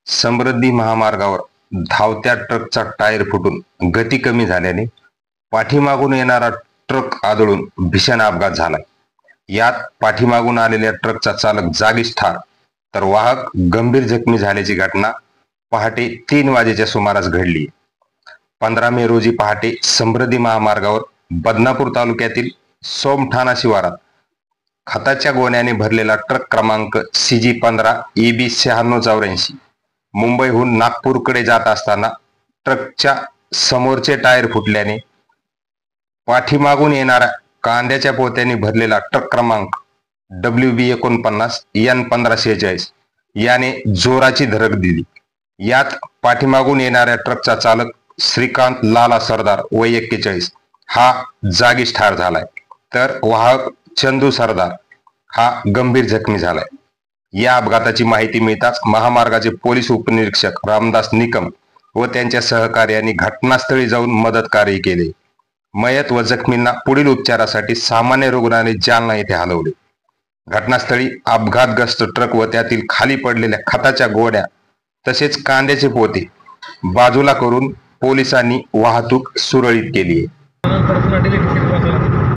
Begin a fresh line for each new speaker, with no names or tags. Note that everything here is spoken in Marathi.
समृद्धी महामार्गावर धावत्या ट्रकचा टायर फुटून गती कमी झाल्याने पाठीमागून येणारा ट्रक आदळून भीषण अपघात झाला। यात पाठीमागून आलेल्या ट्रकचा चालक जागीच ठार तर वाहक गंभीर जखमी झाल्याची घटना पहाटे 3 वाजेच्या सुमारास घडली। 15 मे रोजी पहाटे समृद्धी महामार्गावर बदनापूर तालुक्यातील सोमठाणा शिवारात खताच्या गोण्याने भरलेला ट्रक क्रमांक CG15 EB 9684 मुंबईहून नागपूरकडे जात असताना ट्रकच्या समोरचे टायर फुटल्याने पाठीमागून येणाऱ्या कांद्याच्या पोत्याने भरलेला ट्रक क्रमांक WB 49 N 1546 याने जोराची धडक दिली। यात पाठीमागून येणाऱ्या ट्रकचा चालक श्रीकांत लाला सरदार वय 41 हा जागीच ठार झालाय तर वाहक चंदू सरदार हा गंभीर जखमी झालाय। या अपघाताची माहिती मिळताच महामार्गाचे पोलीस उपनिरीक्षक रामदास निकम व त्यांच्या सहकार्यांनी घटनास्थळी जाऊन मदत कार्य केले। मयत व जखमींना पुढील उपचारासाठी सामान्य रुग्णालय जालना येथे हलवले। घटनास्थळी अपघातग्रस्त ट्रक व त्यातील खाली पडलेल्या खताच्या गोण्या तसेच कांद्याचे पोते बाजूला करून पोलिसांनी वाहतूक सुरळीत केली आहे।